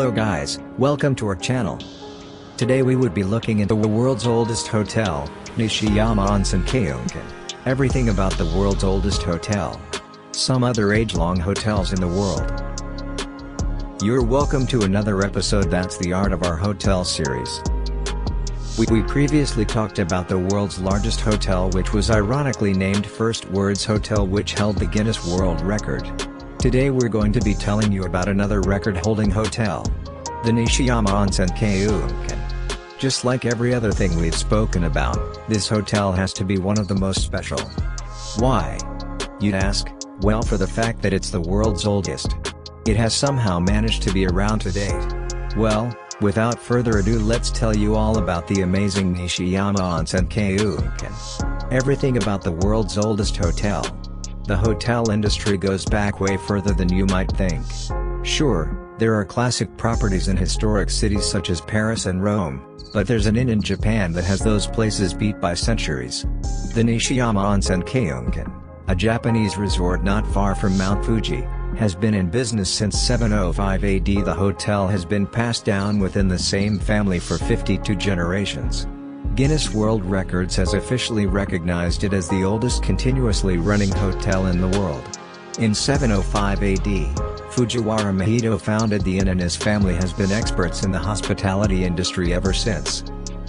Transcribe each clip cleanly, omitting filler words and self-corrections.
Hello guys, welcome to our channel. Today we would be looking into the world's oldest hotel, Nishiyama Onsen Keiunkan. Everything about the world's oldest hotel. Some other age-long hotels in the world. You're welcome to another episode that's the Art of Our Hotel series. We previously talked about the world's largest hotel, which was ironically named First Words Hotel, which held the Guinness World Record. Today we're going to be telling you about another record-holding hotel. The Nishiyama Onsen Keiunkan. Just like every other thing we've spoken about, this hotel has to be one of the most special. Why? You'd ask. Well, for the fact that it's the world's oldest. It has somehow managed to be around to date. Well, without further ado, let's tell you all about the amazing Nishiyama Onsen Keiunkan. Everything about the world's oldest hotel. The hotel industry goes back way further than you might think. Sure, there are classic properties in historic cities such as Paris and Rome, but there's an inn in Japan that has those places beat by centuries. The Nishiyama Onsen Keiunkan, a Japanese resort not far from Mount Fuji, has been in business since 705 AD. The hotel has been passed down within the same family for 52 generations. Guinness World Records has officially recognized it as the oldest continuously running hotel in the world. In 705 AD, Fujiwara Mahito founded the inn, and his family has been experts in the hospitality industry ever since.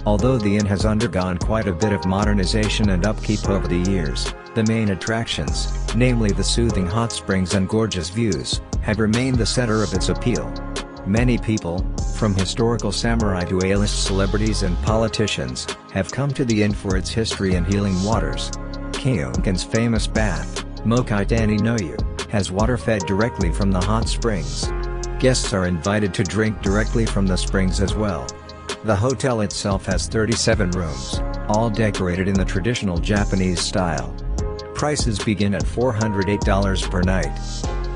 Although the inn has undergone quite a bit of modernization and upkeep over the years, the main attractions, namely the soothing hot springs and gorgeous views, have remained the center of its appeal. Many people, from historical samurai to A-list celebrities and politicians, have come to the inn for its history and healing waters. Keiunkan's famous bath, Mokaitani no Yu, has water fed directly from the hot springs. Guests are invited to drink directly from the springs as well. The hotel itself has 37 rooms, all decorated in the traditional Japanese style. Prices begin at $408 per night.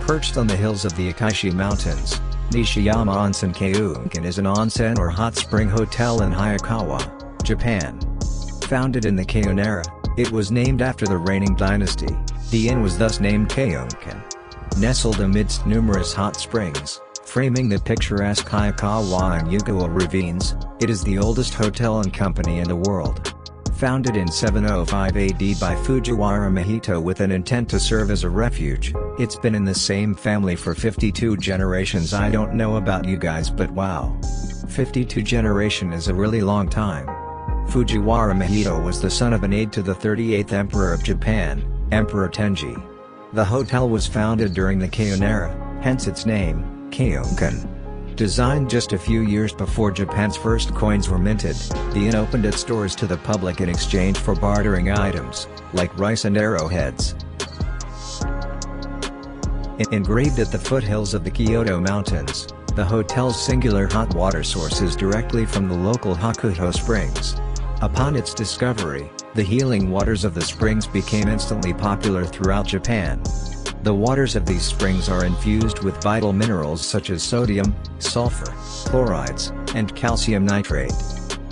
Perched on the hills of the Akaishi Mountains, Nishiyama Onsen Keiunkan is an onsen or hot spring hotel in Hayakawa, Japan. Founded in the Keiun era, it was named after the reigning dynasty. The inn was thus named Keiunkan. Nestled amidst numerous hot springs, framing the picturesque Hayakawa and Yugawa ravines, it is the oldest hotel and company in the world. Founded in 705 AD by Fujiwara Mahito with an intent to serve as a refuge, it's been in the same family for 52 generations. I don't know about you guys, but wow. 52 generation is a really long time. Fujiwara Mahito was the son of an aide to the 38th Emperor of Japan, Emperor Tenji. The hotel was founded during the Keiun era, hence its name, Keiunkan. Designed just a few years before Japan's first coins were minted, the inn opened its doors to the public in exchange for bartering items, like rice and arrowheads. Engraved at the foothills of the Kyoto Mountains, the hotel's singular hot water source is directly from the local Hakuto Springs. Upon its discovery, the healing waters of the springs became instantly popular throughout Japan. The waters of these springs are infused with vital minerals such as sodium, sulfur, chlorides, and calcium nitrate.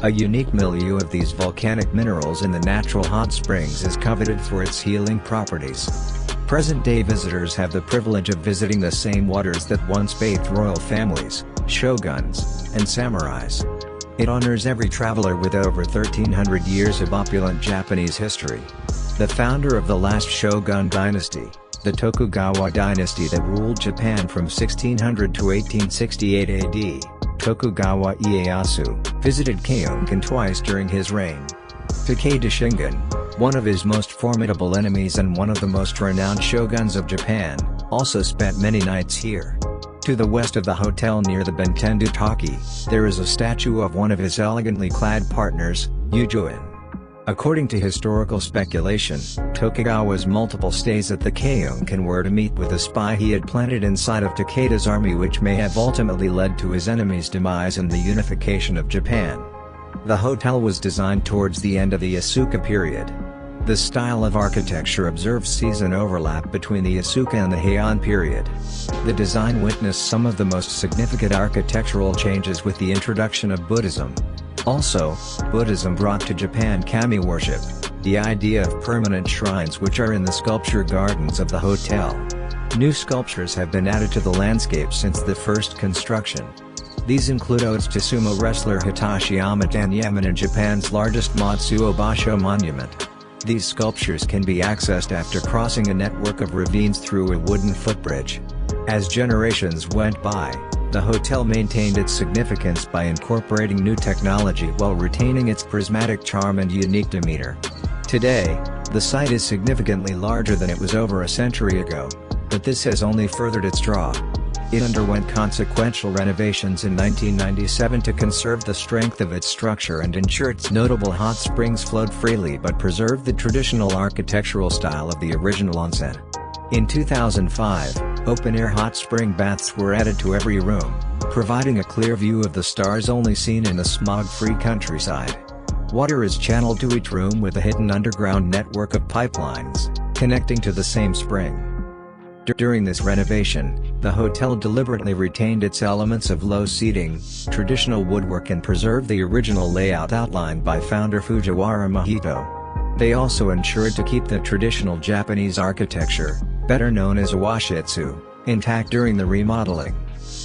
A unique milieu of these volcanic minerals in the natural hot springs is coveted for its healing properties. Present-day visitors have the privilege of visiting the same waters that once bathed royal families, shoguns, and samurais. It honors every traveler with over 1,300 years of opulent Japanese history. The founder of the last shogun dynasty, the Tokugawa dynasty that ruled Japan from 1600 to 1868 AD, Tokugawa Ieyasu, visited Keiunkan twice during his reign. Takeda Shingen, one of his most formidable enemies and one of the most renowned shoguns of Japan, also spent many nights here. To the west of the hotel near the Bentendu Taki, there is a statue of one of his elegantly clad partners, Yujuin. According to historical speculation, Tokugawa's multiple stays at the Keiunkan were to meet with a spy he had planted inside of Takeda's army, which may have ultimately led to his enemy's demise and the unification of Japan. The hotel was designed towards the end of the Asuka period. The style of architecture observes season overlap between the Asuka and the Heian period. The design witnessed some of the most significant architectural changes with the introduction of Buddhism. Also, Buddhism brought to Japan kami worship, the idea of permanent shrines which are in the sculpture gardens of the hotel. New sculptures have been added to the landscape since the first construction. These include Odes to sumo wrestler Hitoshi Yaman and Japan's largest Matsuo Basho monument. These sculptures can be accessed after crossing a network of ravines through a wooden footbridge. As generations went by, the hotel maintained its significance by incorporating new technology while retaining its prismatic charm and unique demeanor. Today, the site is significantly larger than it was over a century ago, but this has only furthered its draw. It underwent consequential renovations in 1997 to conserve the strength of its structure and ensure its notable hot springs flowed freely but preserve the traditional architectural style of the original onsen. In 2005, open-air hot spring baths were added to every room, providing a clear view of the stars only seen in the smog-free countryside. Water is channeled to each room with a hidden underground network of pipelines, connecting to the same spring. During this renovation, the hotel deliberately retained its elements of low seating, traditional woodwork and preserved the original layout outlined by founder Fujiwara Mahito. They also ensured to keep the traditional Japanese architecture, better known as a washitsu, intact during the remodeling.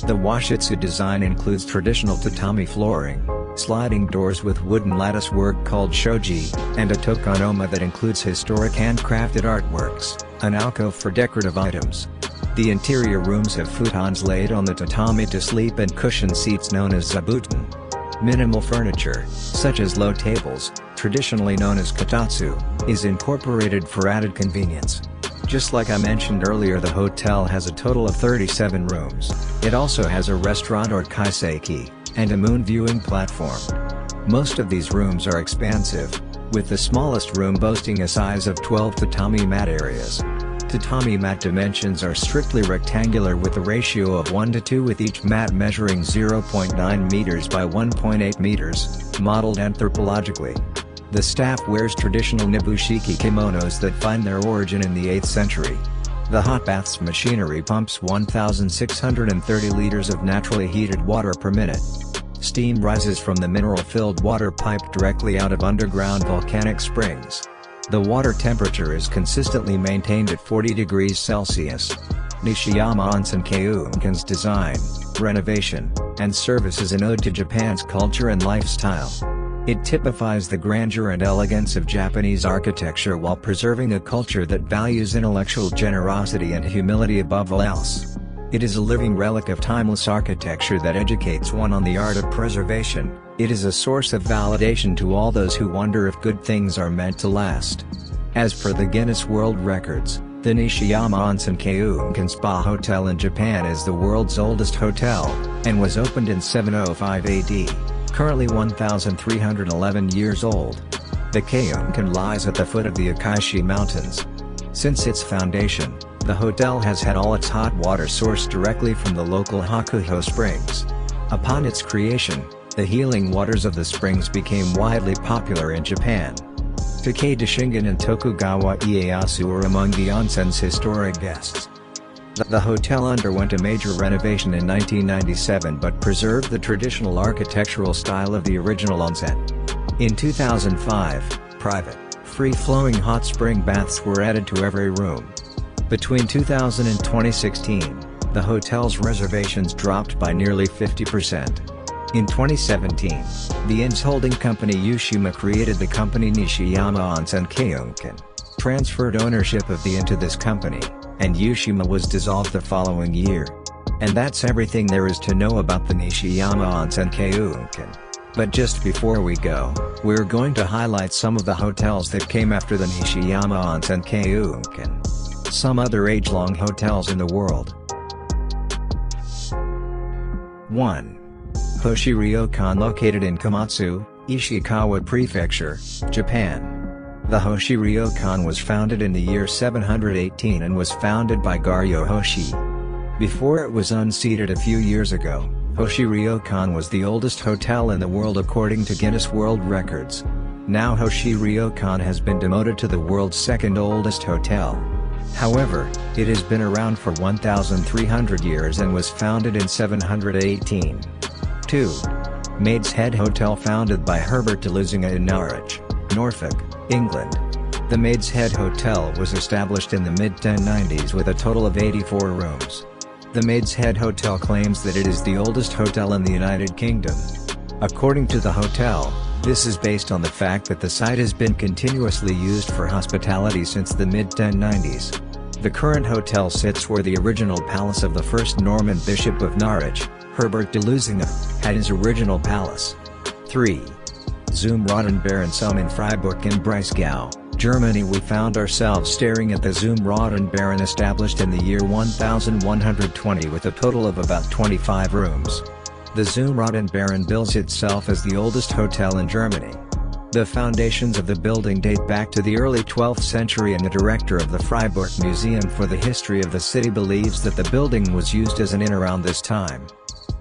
The washitsu design includes traditional tatami flooring, sliding doors with wooden lattice work called shoji, and a tokonoma that includes historic handcrafted artworks, an alcove for decorative items. The interior rooms have futons laid on the tatami to sleep and cushioned seats known as zabuton. Minimal furniture, such as low tables, traditionally known as katatsu, is incorporated for added convenience. Just like I mentioned earlier, the hotel has a total of 37 rooms. It also has a restaurant or kaiseki, and a moon viewing platform. Most of these rooms are expansive, with the smallest room boasting a size of 12 tatami mat areas. Tatami mat dimensions are strictly rectangular with a ratio of 1:2, with each mat measuring 0.9 meters by 1.8 meters, modeled anthropologically. The staff wears traditional Nibushiki kimonos that find their origin in the 8th century. The hot bath's machinery pumps 1,630 liters of naturally heated water per minute. Steam rises from the mineral-filled water pipe directly out of underground volcanic springs. The water temperature is consistently maintained at 40 degrees Celsius. Nishiyama Onsen Keiunkan's design, renovation, and service is an ode to Japan's culture and lifestyle. It typifies the grandeur and elegance of Japanese architecture while preserving a culture that values intellectual generosity and humility above all else. It is a living relic of timeless architecture that educates one on the art of preservation. It is a source of validation to all those who wonder if good things are meant to last. As per the Guinness World Records, the Nishiyama Onsen Keiunkan Spa Hotel in Japan is the world's oldest hotel, and was opened in 705 AD. Currently 1,311 years old. The Keiunkan lies at the foot of the Akaishi Mountains. Since its foundation, the hotel has had all its hot water sourced directly from the local Hakuho Springs. Upon its creation, the healing waters of the springs became widely popular in Japan. Takeda Shingen and Tokugawa Ieyasu were among the onsen's historic guests. The hotel underwent a major renovation in 1997 but preserved the traditional architectural style of the original onsen. In 2005, private, free-flowing hot spring baths were added to every room. Between 2000 and 2016, the hotel's reservations dropped by nearly 50%. In 2017, the inn's holding company Yushima created the company Nishiyama Onsen Keiunkan, transferred ownership of the inn to this company, and Yushima was dissolved the following year. And that's everything there is to know about the Nishiyama Onsen Keiunkan. But just before we go, we're going to highlight some of the hotels that came after the Nishiyama Onsen Keiunkan. Some other age-long hotels in the world. 1. Hoshi Ryokan, located in Komatsu, Ishikawa Prefecture, Japan. The Hoshi Ryokan was founded in the year 718 and was founded by Garyo Hoshi. Before it was unseated a few years ago, Hoshi Ryokan was the oldest hotel in the world according to Guinness World Records. Now Hoshi Ryokan has been demoted to the world's second oldest hotel. However, it has been around for 1,300 years and was founded in 718. 2. Maid's Head Hotel, founded by Herbert de Lusinga in Norwich, Norfolk, England. The Maid's Head Hotel was established in the mid-1090s with a total of 84 rooms. The Maid's Head Hotel claims that it is the oldest hotel in the United Kingdom. According to the hotel, this is based on the fact that the site has been continuously used for hospitality since the mid-1090s. The current hotel sits where the original palace of the first Norman Bishop of Norwich, Herbert de Lusignan, had his original palace. 3. Zum Rotenbärensaum in Freiburg im Breisgau, Germany. We found ourselves staring at the Zum Rotenbären, established in the year 1120 with a total of about 25 rooms. The Zum Rotenbären bills itself as the oldest hotel in Germany. The foundations of the building date back to the early 12th century, and the director of the Freiburg Museum for the History of the City believes that the building was used as an inn around this time.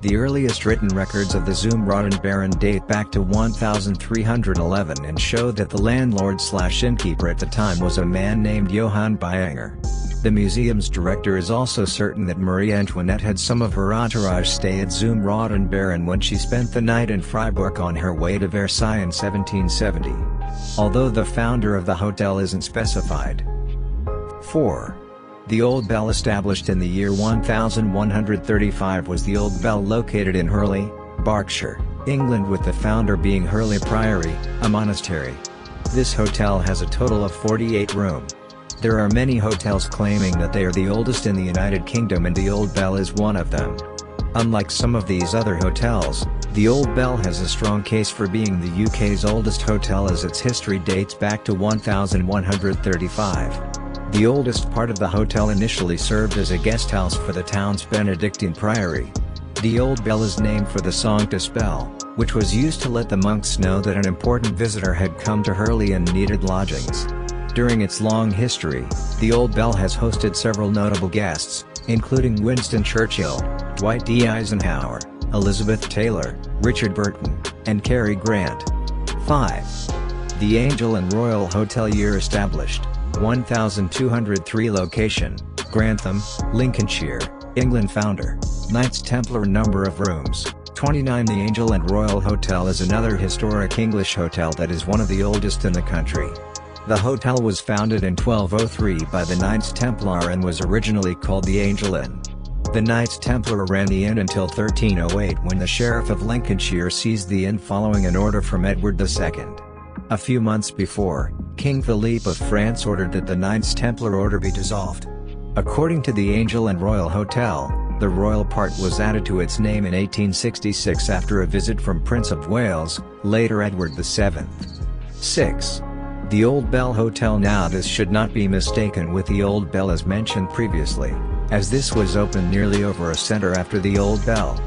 The earliest written records of the Zum Rotenbären date back to 1311 and show that the landlord/innkeeper at the time was a man named Johann Beianger. The museum's director is also certain that Marie Antoinette had some of her entourage stay at Zum Rotenbären when she spent the night in Freiburg on her way to Versailles in 1770. Although the founder of the hotel isn't specified. 4. The Old Bell, established in the year 1135, was the Old Bell located in Hurley, Berkshire, England, with the founder being Hurley Priory, a monastery. This hotel has a total of 48 rooms. There are many hotels claiming that they are the oldest in the United Kingdom, and the Old Bell is one of them. Unlike some of these other hotels, the Old Bell has a strong case for being the UK's oldest hotel, as its history dates back to 1135. The oldest part of the hotel initially served as a guest house for the town's Benedictine priory. The Old Bell is named for the Sanctus Bell, which was used to let the monks know that an important visitor had come to Hurley and needed lodgings. During its long history, the Old Bell has hosted several notable guests, including Winston Churchill, Dwight D. Eisenhower, Elizabeth Taylor, Richard Burton, and Cary Grant. 5. The Angel and Royal Hotel, year established, 1203 location, Grantham, Lincolnshire, England. Founder, Knights Templar. Number of rooms, 29. The Angel and Royal Hotel is another historic English hotel that is one of the oldest in the country. The hotel was founded in 1203 by the Knights Templar and was originally called the Angel Inn. The Knights Templar ran the inn until 1308, when the Sheriff of Lincolnshire seized the inn following an order from Edward II. A few months before, King Philippe of France ordered that the Knights Templar order be dissolved. According to the Angel and Royal Hotel, the royal part was added to its name in 1866 after a visit from Prince of Wales, later Edward VII. 6. The Old Bell Hotel. Now this should not be mistaken with the Old Bell as mentioned previously, as this was opened nearly over a century after the Old Bell.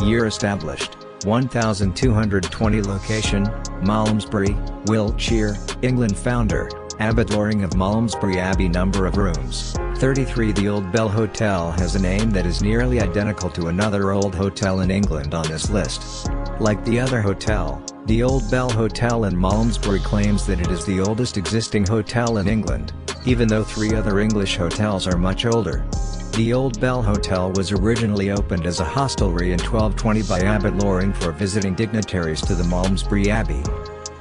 Year established, 1220 location, Malmesbury, Wiltshire, England. Founder, Abbot Loring of Malmesbury Abbey. Number of rooms, 33. The Old Bell Hotel has a name that is nearly identical to another old hotel in England on this list. Like the other hotel, the Old Bell Hotel in Malmesbury claims that it is the oldest existing hotel in England, even though 3 other English hotels are much older. The Old Bell Hotel was originally opened as a hostelry in 1220 by Abbot Loring for visiting dignitaries to the Malmesbury Abbey.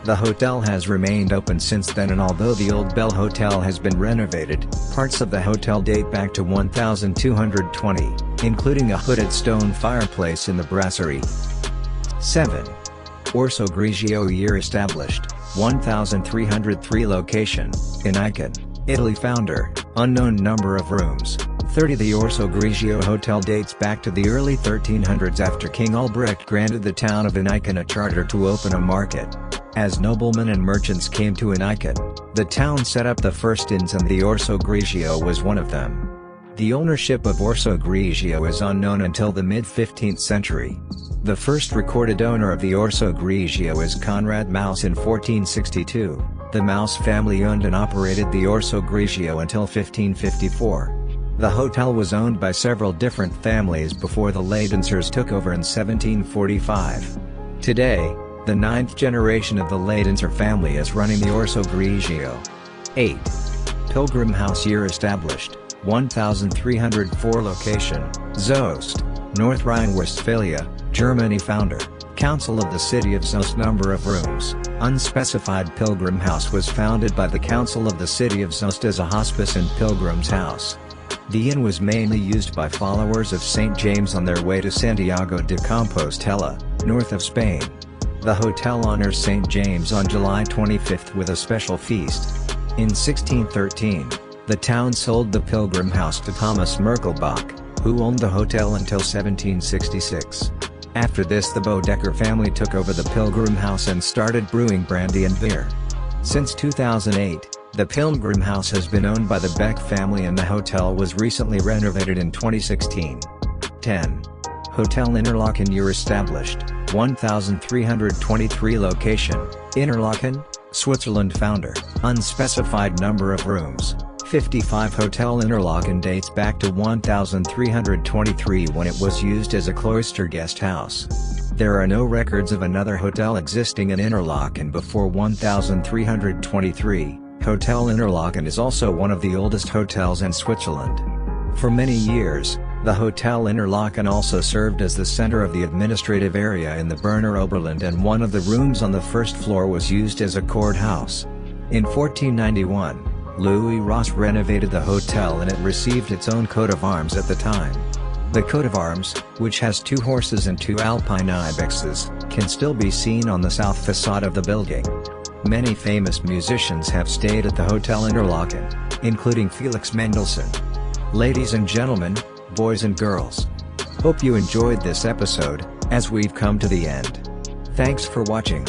The hotel has remained open since then, and although the Old Bell Hotel has been renovated, parts of the hotel date back to 1220, including a hooded stone fireplace in the brasserie. 7. Orso Grigio. Year established, 1303 location, in Icon, Italy. Founder, unknown. Number of rooms, 30. The Orso Grigio Hotel dates back to the early 1300s after King Albrecht granted the town of Icon a charter to open a market. As noblemen and merchants came to Icon, the town set up the first inns, and the Orso Grigio was one of them. The ownership of Orso Grigio is unknown until the mid-15th century. The first recorded owner of the Orso Grigio is Conrad Maus in 1462. The Maus family owned and operated the Orso Grigio until 1554. The hotel was owned by several different families before the Leydensers took over in 1745. Today, the 9th generation of the Leydenser family is running the Orso Grigio. 8. Pilgrim House. Year established, 1304 location, Soest, North Rhine-Westphalia, Germany. Founder, Council of the City of Soest. Number of rooms, unspecified. Pilgrim House was founded by the Council of the City of Soest as a hospice and pilgrim's house. The inn was mainly used by followers of St. James on their way to Santiago de Compostela, north of Spain. The hotel honors St. James on July 25 with a special feast. In 1613, the town sold the Pilgrim House to Thomas Merkelbach, who owned the hotel until 1766. After this, the Bodecker family took over the Pilgrim House and started brewing brandy and beer. Since 2008, the Pilgrim House has been owned by the Beck family and the hotel was recently renovated in 2016. 10. Hotel Interlaken year established, 1323 location, Interlaken, Switzerland founder, unspecified number of rooms, 55 Hotel Interlaken dates back to 1323 when it was used as a cloister guest house. There are no records of another hotel existing in Interlaken before 1323. Hotel Interlaken is also one of the oldest hotels in Switzerland. For many years, the Hotel Interlaken also served as the center of the administrative area in the Berner Oberland, and one of the rooms on the first floor was used as a courthouse. In 1491, Louis Ross renovated the hotel and it received its own coat of arms at the time. The coat of arms, which has 2 horses and 2 alpine ibexes, can still be seen on the south facade of the building. Many famous musicians have stayed at the Hotel Interlaken, including Felix Mendelssohn. Ladies and gentlemen, boys and girls, hope you enjoyed this episode, as we've come to the end. Thanks for watching.